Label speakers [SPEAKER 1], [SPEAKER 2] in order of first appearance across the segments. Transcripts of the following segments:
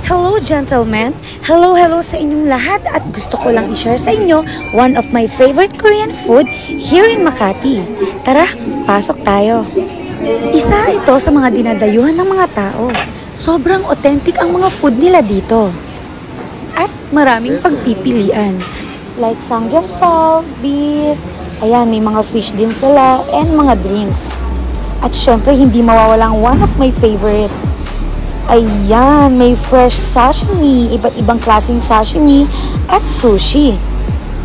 [SPEAKER 1] Hello gentlemen! Hello sa inyong lahat at gusto ko lang i-share sa inyo one of my favorite Korean food here in Makati. Tara, pasok tayo! Isa ito sa mga dinadayuhan ng mga tao. Sobrang authentic ang mga food nila dito. At maraming pagpipilian. Like samgyeopsal, beef, ayan may mga fish din sila and mga drinks. At syempre hindi mawawalang one of my favorite. Ayan, may fresh sashimi, iba't ibang klaseng sashimi at sushi.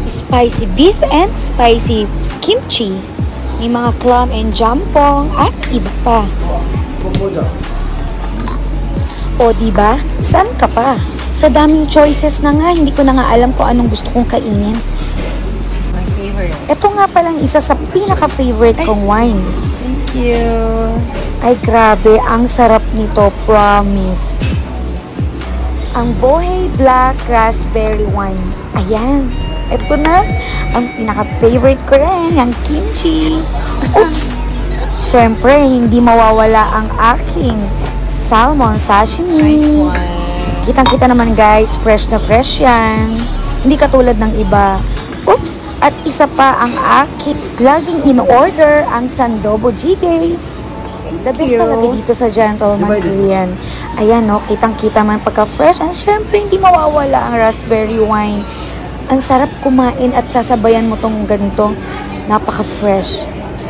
[SPEAKER 1] Spicy beef and spicy kimchi. May mga clam and jampong at iba pa. O diba, saan ka pa? Sa daming choices na nga, hindi ko na nga alam kung anong gusto kong kainin.
[SPEAKER 2] My favorite.
[SPEAKER 1] Ito nga palang isa sa pinaka-favorite kong wine.
[SPEAKER 2] Thank you.
[SPEAKER 1] Ay grabe, ang sarap nito, promise. Ang Bohey Black Raspberry Wine. Ayan, ito na. Ang pinaka-favorite ko rin, ang kimchi. Oops! Siyempre, hindi mawawala ang aking salmon sashimi.
[SPEAKER 2] Nice one.
[SPEAKER 1] Kitang-kita naman guys, fresh na fresh yan. Hindi katulad ng iba. Oops! At isa pa ang aking laging in-order, ang Sandobo Jjigae. The best talaga dito sa Gentleman Korean. Ayan, no, kitang-kita man pagka-fresh. And syempre, hindi mawawala ang raspberry wine. Ang sarap kumain at sasabayan mo tong ganito. Napaka-fresh.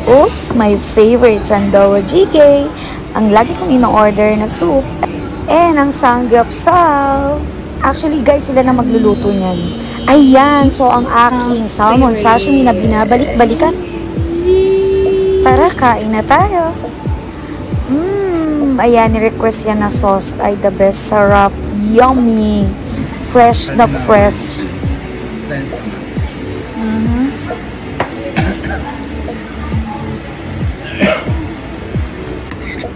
[SPEAKER 1] Oops, my favorite Sandobo Jjigae. Ang lagi kong ino-order na soup. And ang samgyeopsal. Actually, guys, sila na magluluto niyan. Ayan, so ang aking salmon sashimi na binabalik-balikan. Tara, kain na tayo. Ayan, ni-request yan na sauce ay the best. Sarap, yummy, fresh na fresh.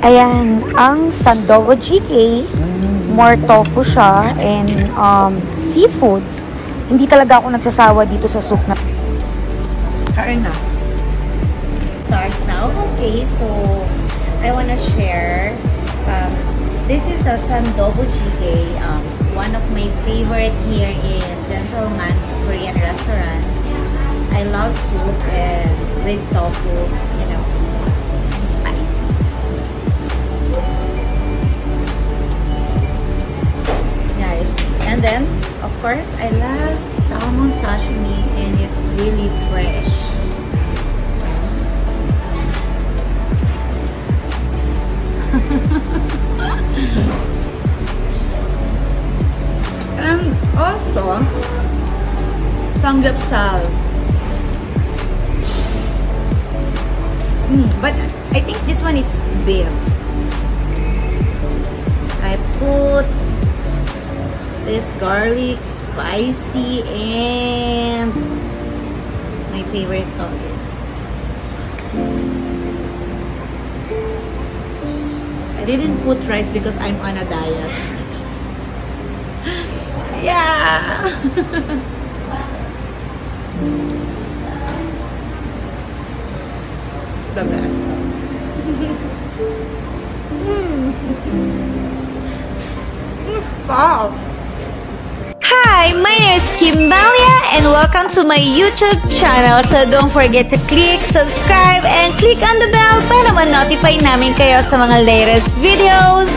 [SPEAKER 1] Ayan, ang Sandobo Jjigae, more tofu siya and seafoods. Hindi talaga ako nagsasawa dito sa soup na.
[SPEAKER 2] Kain na. Start now. Okay, so I wanna share. This is a Sandobo Jjigae, one of my favorite here in Gentleman Korean restaurant. I love soup and with tofu, you know, spicy. Nice. And then, of course, I love salmon sashimi and it's really fresh. And also samgyeopsal. But I think this one is beef. I put this garlic, spicy, and my favorite topping. I didn't put rice because I'm on a diet. Yeah. The best. Stop.
[SPEAKER 3] Hi, my name is Kimbalia and welcome to my YouTube channel. So don't forget to click subscribe and click on the bell para ma-notify namin kayo sa mga latest videos.